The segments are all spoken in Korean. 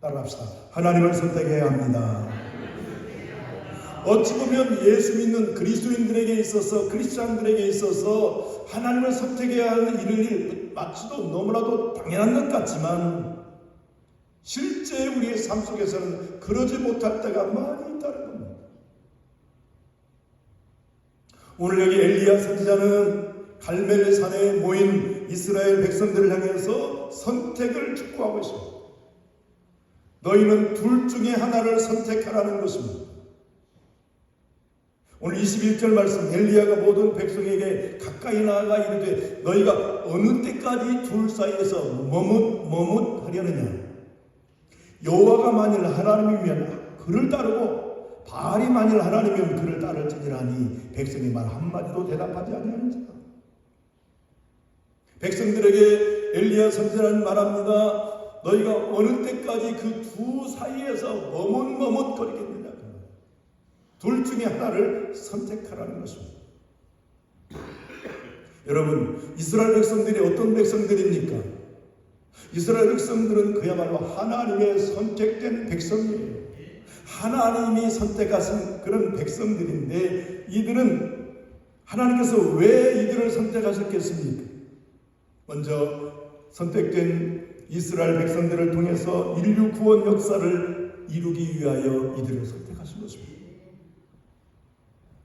따라합시다. 하나님을 선택해야 합니다. 어찌 보면 예수 믿는 그리스도인들에게 있어서, 크리스찬들에게 있어서 하나님을 선택해야 하는 일을 마치도 너무나도 당연한 것 같지만 실제 우리의 삶 속에서는 그러지 못할 때가 많이 있다는 겁니다. 오늘 여기 엘리야 선지자는 갈멜산에 모인 이스라엘 백성들을 향해서 선택을 촉구하고 있습니다. 너희는 둘 중에 하나를 선택하라는 것입니다. 오늘 21절 말씀, 엘리야가 모든 백성에게 가까이 나아가 이르되 너희가 어느 때까지 둘 사이에서 머뭇하려느냐. 여호와가 만일 하나님이면 그를 따르고 바알이 만일 하나님이면 그를 따를지니라니 백성이 말 한마디도 대답하지 아니하는지라. 백성들에게 엘리야 선지자는 말합니다. 너희가 어느 때까지 그 두 사이에서 머뭇거리겠느냐. 둘 중에 하나를 선택하라는 것입니다. 여러분, 이스라엘 백성들이 어떤 백성들입니까? 이스라엘 백성들은 그야말로 하나님의 선택된 백성이에요. 하나님이 선택하신 그런 백성들인데 이들은 하나님께서 왜 이들을 선택하셨겠습니까? 먼저 선택된 이스라엘 백성들을 통해서 인류 구원 역사를 이루기 위하여 이들을 선택하신 것입니다.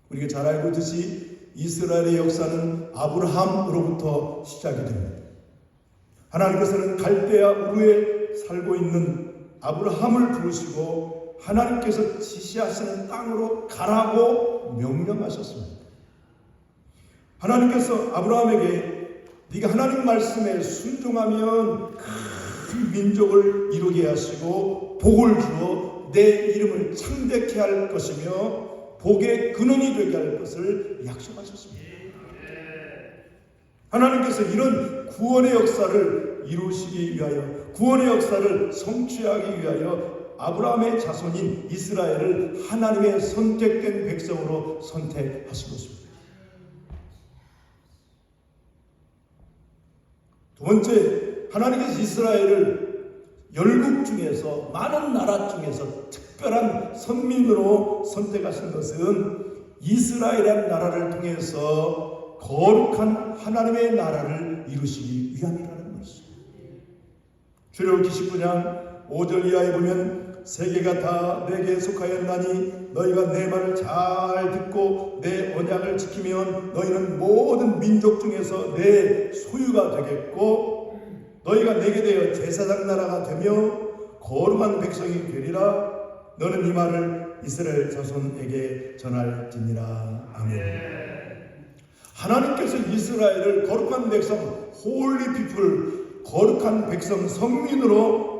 우리가 잘 알고 있듯이 이스라엘의 역사는 아브라함으로부터 시작이 됩니다. 하나님께서는 갈대아 우르에 살고 있는 아브라함을 부르시고 하나님께서 지시하시는 땅으로 가라고 명령하셨습니다. 하나님께서 아브라함에게 네가 하나님 말씀에 순종하면 큰 민족을 이루게 하시고 복을 주어 내 이름을 창대케 할 것이며 복의 근원이 되게 할 것을 약속하셨습니다. 하나님께서 이런 구원의 역사를 이루시기 위하여, 구원의 역사를 성취하기 위하여 아브라함의 자손인 이스라엘을 하나님의 선택된 백성으로 선택하신 것입니다. 두 번째, 하나님께서 이스라엘을 열국 중에서, 많은 나라 중에서 특별한 선민으로 선택하신 것은 이스라엘이라는 나라를 통해서 거룩한 하나님의 나라를 이루시기 위함이라는 것입니다. 출애굽기 19장 5절 이하에 보면 세계가 다 내게 속하였나니 너희가 내 말을 잘 듣고 내 언약을 지키면 너희는 모든 민족 중에서 내 소유가 되겠고 너희가 내게 되어 제사장 나라가 되며 거룩한 백성이 되리라. 너는 이 말을 이스라엘 자손에게 전할지니라. 아멘. 하나님께서 이스라엘을 거룩한 백성, 홀리 피플, 거룩한 백성, 성민으로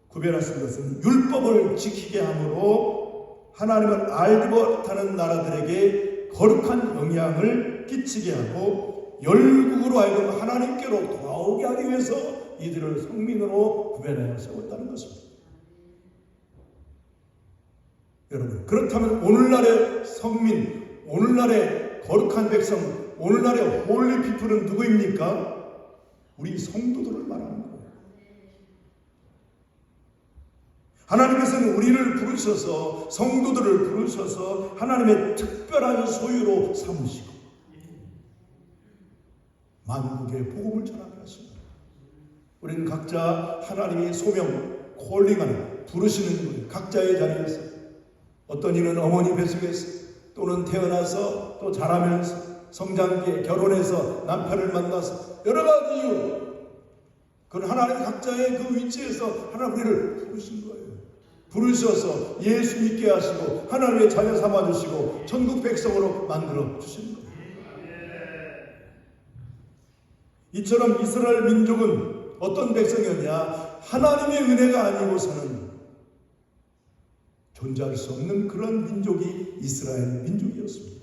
구별하신 것은 율법을 지키게 함으로 하나님을 알지 못하는 나라들에게 거룩한 영향을 끼치게 하고 열국으로 하여금 하나님께로 돌아오게 하기 위해서 이들을 성민으로 구별하여 세웠다는 것입니다. 여러분, 그렇다면 오늘날의 성민, 오늘날의 거룩한 백성, 오늘날의 홀리 피플은 누구입니까? 우리 성도들을 말하는 거예요. 하나님께서는 우리를 부르셔서, 성도들을 부르셔서 하나님의 특별한 소유로 삼으시고 만국의 복음을 전하게 하십니다. 우리는 각자 하나님의 소명, 콜링하는, 부르시는 분, 각자의 자리에서, 어떤 이는 어머니 뱃속에서, 또는 태어나서, 또 자라면서, 성장기에 결혼해서 남편을 만나서, 여러 가지 이유, 그건 하나님 각자의 그 위치에서 하나님 우리를 부르신 거예요. 부르셔서 예수 믿게 하시고 하나님의 자녀 삼아주시고 천국 백성으로 만들어 주시는 거예요. 이처럼 이스라엘 민족은 어떤 백성이었냐? 하나님의 은혜가 아니고서는 존재할 수 없는 그런 민족이 이스라엘 민족이었습니다.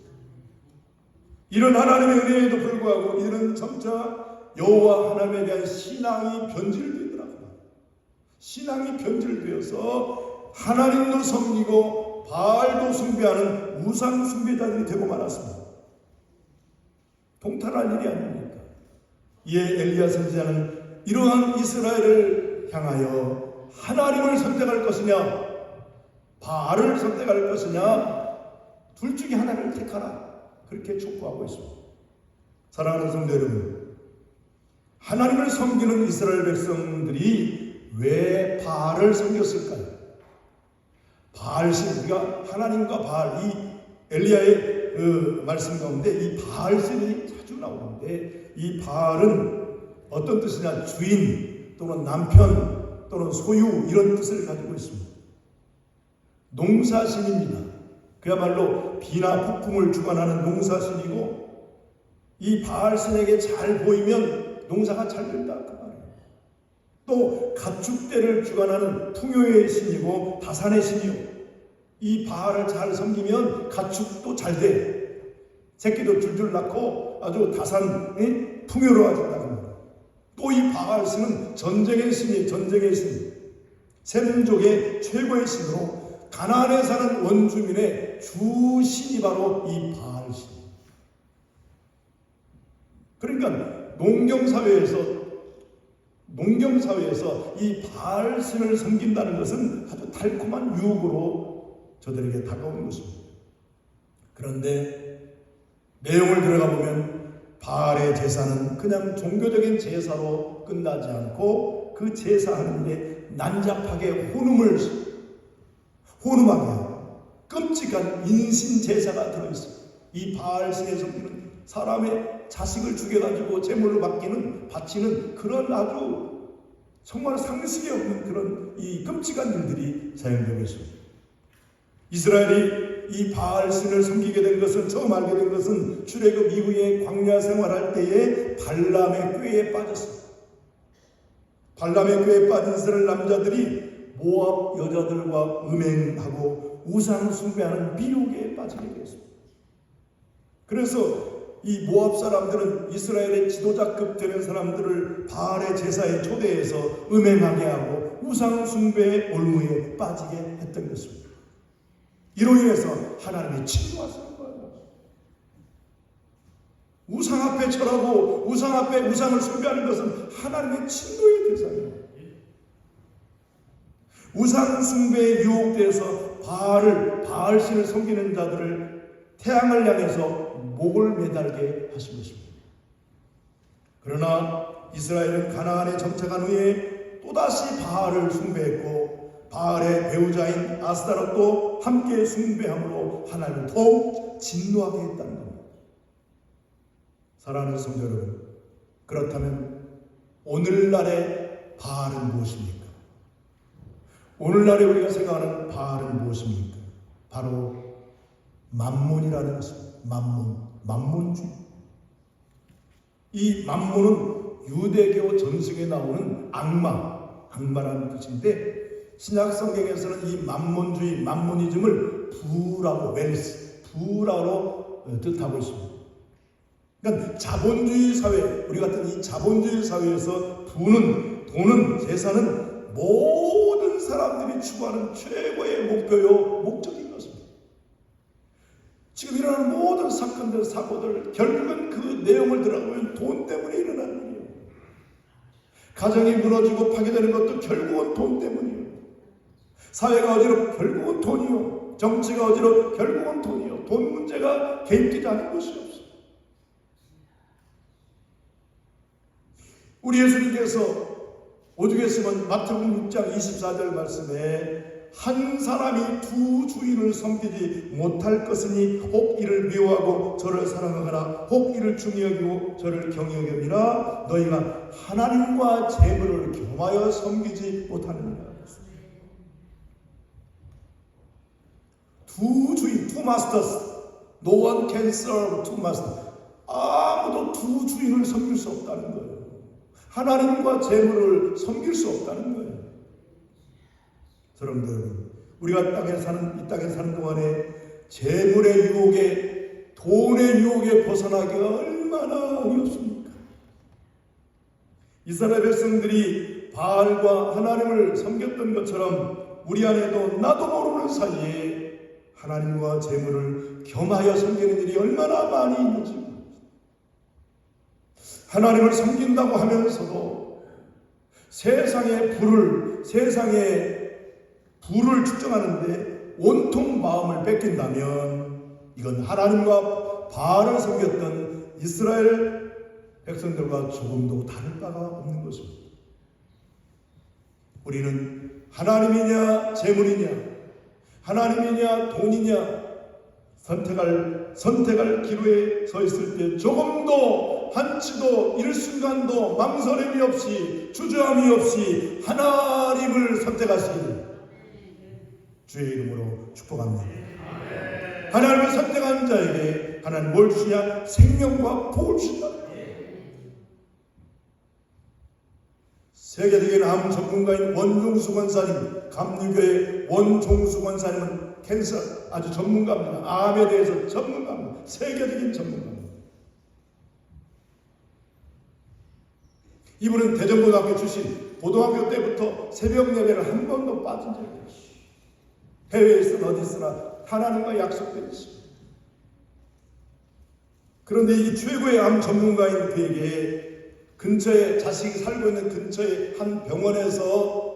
이런 하나님의 은혜에도 불구하고 이들은 점차 여호와 하나님에 대한 신앙이 변질되더라고요. 신앙이 변질되어서 하나님도 섬기고 바알도 숭배하는 우상 숭배자들이 되고 말았습니다. 통탄할 일이 아닙니까? 이에 엘리야 선지자는 이러한 이스라엘을 향하여 하나님을 선택할 것이냐 바알을 선택할 것이냐 둘 중에 하나를 택하라 그렇게 촉구하고 있습니다. 사랑하는 성도 여러분, 하나님을 섬기는 이스라엘 백성들이 왜 바알을 섬겼을까요? 바알신, 우리가 하나님과 바알, 이 엘리야의 그 말씀 가운데 이 바알신이 자주 나오는데 이 바알은 어떤 뜻이냐? 주인 또는 남편 또는 소유 이런 뜻을 가지고 있습니다. 농사신입니다. 그야말로 비나 폭풍을 주관하는 농사신이고 이 바알신에게 잘 보이면 농사가 잘 된다 그 말이에요. 또 가축대를 주관하는 풍요의 신이고 다산의 신이요. 이 바알을 잘 섬기면 가축도 잘 돼. 새끼도 줄줄 낳고 아주 다산이 풍요로워진다는 거예요. 또 이 바알신은 전쟁의 신이 전쟁의 신. 셈족의 최고의 신으로 가나안에 사는 원주민의 주신이 바로 이 바알신. 그러니까 농경사회에서 이 바알신을 섬긴다는 것은 아주 달콤한 유혹으로 저들에게 다가오는 것입니다. 그런데 내용을 들어가 보면 바알의 제사는 그냥 종교적인 제사로 끝나지 않고 그 제사하는 일에 난잡하게 혼음하게 하고 끔찍한 인신 제사가 들어있어요. 이 바알신에 섬기는 사람의 자식을 죽여가지고 제물로 바치는 그런 아주 정말 상식이 없는 그런 이 끔찍한 일들이 사용되고 있습니다. 이스라엘이 이 바알신을 섬기게 된 것은 처음 알게 된 것은 출애굽 이후에 광야 생활할 때에 발람의 꾀에 빠졌습니다. 발람의 꾀에 빠진 이스라엘 남자들이 모압 여자들과 음행하고 우상 숭배하는 미혹에 빠지게 되었습니다. 그래서 이 모압 사람들은 이스라엘의 지도자급 되는 사람들을 바알의 제사에 초대해서 음행하게 하고 우상 숭배의 올무에 빠지게 했던 것입니다. 이로 인해서 하나님이 진노하시는 거예요. 우상 앞에 절하고 우상 앞에 우상을 숭배하는 것은 하나님의 진노의 대상이에요. 우상 숭배에 유혹되어서 바알신을 섬기는 자들을 태양을 향해서 목을 매달게 하신 것입니다. 그러나 이스라엘은 가나안에 정착한 후에 또다시 바알을 숭배했고 바알의 배우자인 아스타롯도 함께 숭배함으로 하나님을 더욱 진노하게 했다는 겁니다. 사랑하는 성도 여러분, 그렇다면 오늘날의 바알은 무엇입니까? 오늘날에 우리가 생각하는 바알은 무엇입니까? 바로 만몬이라는 것입니다. 만몬주의. 이 만몬은 유대교 전승에 나오는 악마라는 뜻인데 신약 성경에서는 이 만몬주의, 만모니즘을 부라고 뜻하고 있습니다. 그러니까 자본주의 사회, 우리 같은 이 자본주의 사회에서 돈은 재산은 모든 사람들이 추구하는 최고의 목표요, 목적인 것입니다. 지금 일어나는 모든 사건들, 사고들, 결국은 그 내용을 들어보면 돈 때문에 일어나는 일이에요. 가정이 무너지고 파괴되는 것도 결국은 돈 때문이에요. 사회가 어지럽고 결국은 돈이요. 정치가 어지럽고 결국은 돈이요. 돈 문제가 개입되지 않은 것이 없어요. 우리 예수님께서 오죽 했으면 마태복음 6장 24절 말씀에 한 사람이 두 주인을 섬기지 못할 것이니 혹 이를 미워하고 저를 사랑하거나 혹 이를 중히 여기고 저를 경히 여김이라 너희가 하나님과 재물을 겸하여 섬기지 못하느니라. 두 주인, two masters. No one can serve two masters. 아무도 두 주인을 섬길 수 없다는 거예요. 하나님과 재물을 섬길 수 없다는 거예요. 여러분들, 우리가 이 땅에 사는 동안에 재물의 유혹에, 돈의 유혹에 벗어나기가 얼마나 어렵습니까? 이스라엘 백성들이 바알과 하나님을 섬겼던 것처럼 우리 안에도 나도 모르는 사이에 하나님과 재물을 겸하여 섬기는 일이 얼마나 많이 있는지, 하나님을 섬긴다고 하면서도 세상의 부를, 세상의 부를 측정하는데 온통 마음을 뺏긴다면 이건 하나님과 바알을 섬겼던 이스라엘 백성들과 조금도 다를 바가 없는 것입니다. 우리는 하나님이냐 재물이냐, 하나님이냐 돈이냐 선택할 기로에 서 있을 때 조금도 한치도 일순간도 망설임이 없이 주저함이 없이 하나님을 선택하시길 주의 이름으로 축복합니다. 하나님을 선택한 자에게 하나님 뭘 주시냐? 생명과 복을 주신다. 세계적인 암 전문가인 원종수 권사님, 감리교의 원종수 권사님은 캔서 아주 전문가입니다. 암에 대해서 전문가입니다. 세계적인 전문가입니다. 이분은 대전고등학교 출신, 고등학교 때부터 새벽 예배를 한 번도 빠진 적이 없어요. 해외에 있으나 어디 있으나 하나님과 약속되어 있습니다. 그런데 이 최고의 암 전문가인 그에게 근처에, 자식이 살고 있는 근처의 한 병원에서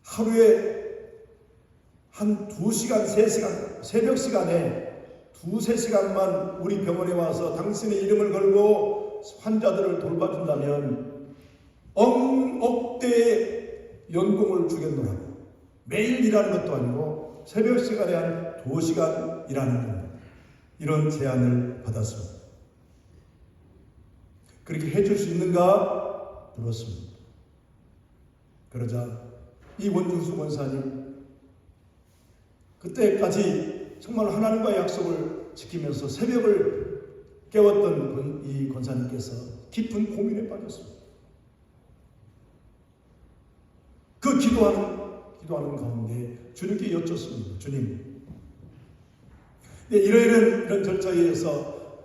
하루에 한 2시간, 3시간, 새벽 시간에 2-3시간만 우리 병원에 와서 당신의 이름을 걸고 환자들을 돌봐준다면 억대의 연봉을 주겠노라고. 매일 일하는 것도 아니고 새벽 시간에 한 2시간 일하는 겁니다. 이런 제안을 받았습니다. 그렇게 해줄 수 있는가 물었습니다. 그러자 이 원중수 권사님, 그때까지 정말 하나님과의 약속을 지키면서 새벽을 깨웠던 이 권사님께서 깊은 고민에 빠졌습니다. 그 기도하는 가운데 주님께 여쭙습니다. 주님, 이런 절차에 의해서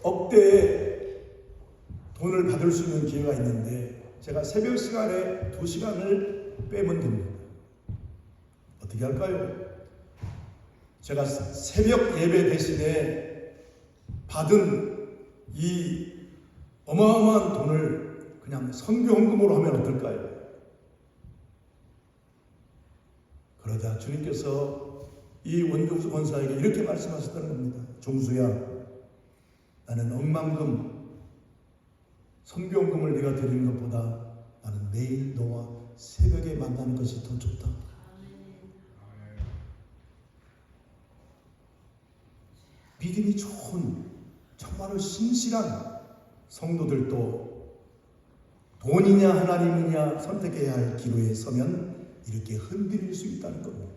억대의 돈을 받을 수 있는 기회가 있는데 제가 새벽 시간에 2시간을 빼면 됩니다. 어떻게 할까요? 제가 새벽 예배 대신에 받은 이 어마어마한 돈을 그냥 선교 헌금으로 하면 어떨까요? 그러자 주님께서 이 원종수 권사에게 이렇게 말씀하셨다는 겁니다. 종수야, 나는 억만금 선교헌금을 네가 드리는 것보다 나는 매일 너와 새벽에 만나는 것이 더 좋다. 믿음이 좋은 정말로 신실한 성도들도 돈이냐 하나님이냐 선택해야 할 기로에 서면 이렇게 흔들릴 수 있다는 겁니다.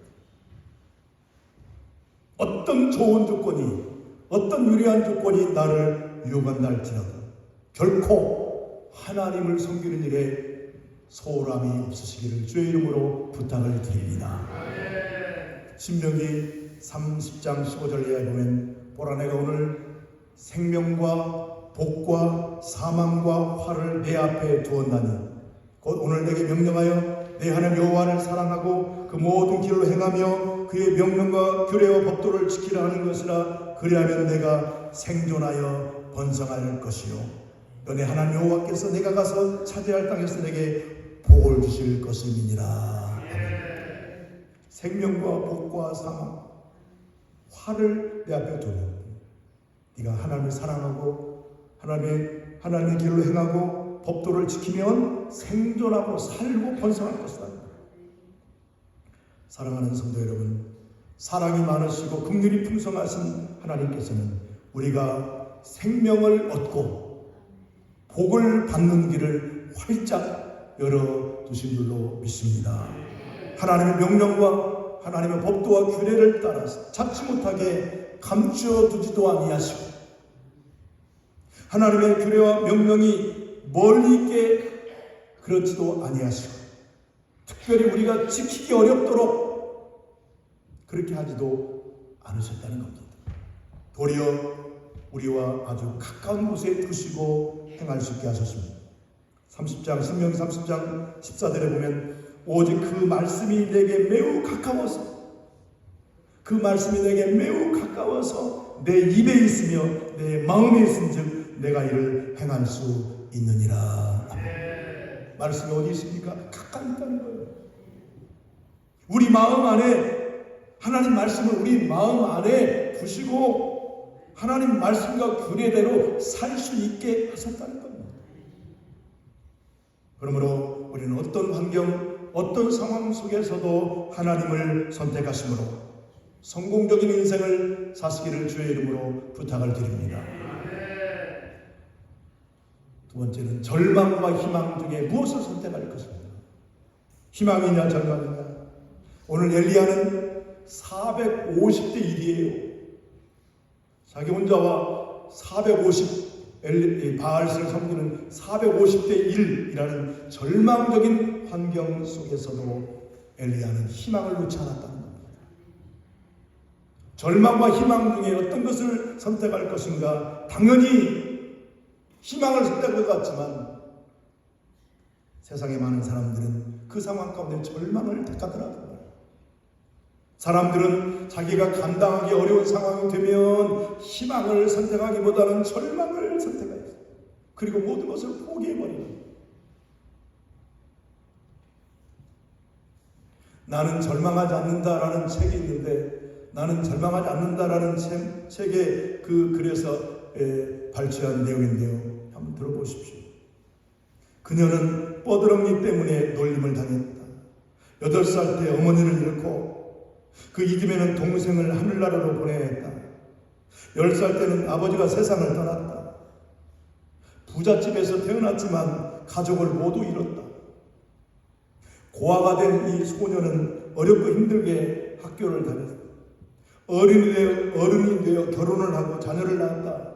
어떤 좋은 조건이, 어떤 유리한 조건이 나를 유혹한다 할지라도 결코 하나님을 섬기는 일에 소홀함이 없으시기를 주의 이름으로 부탁을 드립니다. 신명기 30장 15절에 보면 보라, 내가 오늘 생명과 복과 사망과 화를 내 앞에 두었나니 곧 오늘 내게 명령하여 내 하나님 여호와를 사랑하고 그 모든 길로 행하며 그의 명령과 규례와 법도를 지키라 하는 것이라. 그리하면 내가 생존하여 번성할 것이요 너네 하나님 여호와께서 내가 가서 차지할 땅에서 내게 복을 주실 것임이니라. 생명과 복과 사망, 화를 내 앞에 두면 네가 하나님을 사랑하고 하나님의 길로 행하고 법도를 지키면 생존하고 살고 번성할 것이다. 사랑하는 성도 여러분, 사랑이 많으시고 긍휼이 풍성하신 하나님께서는 우리가 생명을 얻고 복을 받는 길을 활짝 열어두신 줄로 믿습니다. 하나님의 명령과 하나님의 법도와 규례를 따라서 잡지 못하게 감추어두지도 아니하시고 하나님의 규례와 명령이 멀리 있게 그렇지도 아니하시고 특별히 우리가 지키기 어렵도록 그렇게 하지도 않으셨다는 겁니다. 도리어 우리와 아주 가까운 곳에 두시고 행할 수 있게 하셨습니다. 30장 신명기 30장 14절에 보면 오직 그 말씀이 내게 매우 가까워서 그 말씀이 내게 매우 가까워서 내 입에 있으며 내 마음에 있은즉 내가 이를 행할 수 있느니라. 말씀이 어디 있습니까? 가까이 있다는 거예요. 우리 마음 안에 하나님 말씀을 우리 마음 안에 두시고 하나님 말씀과 규례대로 살 수 있게 하셨다는 겁니다. 그러므로 우리는 어떤 환경, 어떤 상황 속에서도 하나님을 선택하심으로 성공적인 인생을 사시기를 주의 이름으로 부탁을 드립니다. 두 번째는 절망과 희망 중에 무엇을 선택할 것입니다. 희망이냐 절망이냐. 오늘 엘리야는 450대 1이에요. 자기 혼자와 450 바알을 섬기는 450대 1이라는 절망적인 환경 속에서도 엘리야는 희망을 놓지 않았다는 겁니다. 절망과 희망 중에 어떤 것을 선택할 것인가? 당연히 희망을 선택할 것 같지만 세상에 많은 사람들은 그 상황 가운데 절망을 택하더라고요. 사람들은 자기가 감당하기 어려운 상황이 되면 희망을 선택하기보다는 절망을 선택해요. 그리고 모든 것을 포기해버려요. 나는 절망하지 않는다라는 책이 있는데, 나는 절망하지 않는다라는 책에 그 글에서 발췌한 내용인데요. 한번 들어보십시오. 그녀는 뻐드렁니 때문에 놀림을 당했다. 8살 때 어머니를 잃고 그 이듬해는 동생을 하늘나라로 보내야 했다. 10살 때는 아버지가 세상을 떠났다. 부잣집에서 태어났지만 가족을 모두 잃었다. 고아가 된 이 소녀는 어렵고 힘들게 학교를 다녔다. 어른이 되어 결혼을 하고 자녀를 낳았다.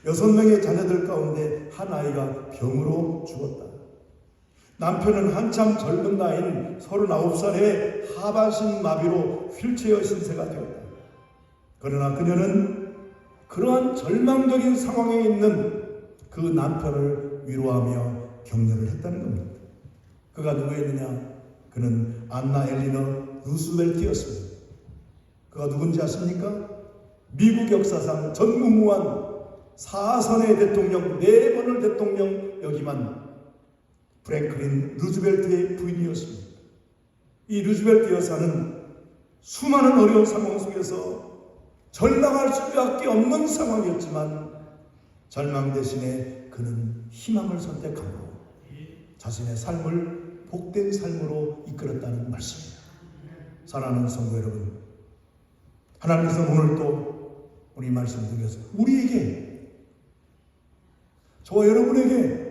6명의 자녀들 가운데 한 아이가 병으로 죽었다. 남편은 한참 젊은 나이인 39살에 하반신 마비로 휠체어 신세가 되었다. 그러나 그녀는 그러한 절망적인 상황에 있는 그 남편을 위로하며 격려를 했다는 겁니다. 그가 누구였느냐? 그는 안나 엘리너 루스벨트였습니다. 그가 누군지 아십니까? 미국 역사상 전무후무한 4선의 대통령, 4번을 대통령 역임한 프랭클린 루즈벨트의 부인이었습니다. 이 루즈벨트 여사는 수많은 어려운 상황 속에서 절망할 수밖에 없는 상황이었지만 절망 대신에 그는 희망을 선택하고 자신의 삶을 복된 삶으로 이끌었다는 말씀입니다. 사랑하는 성도 여러분, 하나님께서 오늘 또 우리 말씀 중에서 우리에게, 저와 여러분에게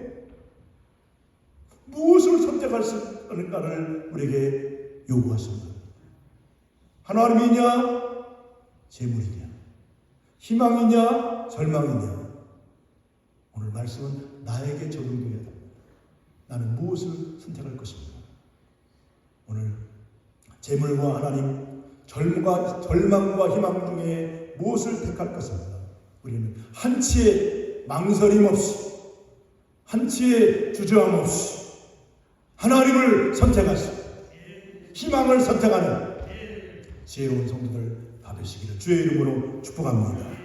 무엇을 선택할 수 있는가를 우리에게 요구하십니다. 하나님이냐, 재물이냐, 희망이냐, 절망이냐. 오늘 말씀은 나에게 적용되어야 합니다. 나는 무엇을 선택할 것인가? 오늘 재물과 하나님, 절망과 희망 중에 무엇을 택할 것인가? 우리는 한치의 망설임 없이, 한치의 주저함 없이 하나님을 선택하시고 희망을 선택하는 지혜로운 성도들 다 되시기를 주의 이름으로 축복합니다.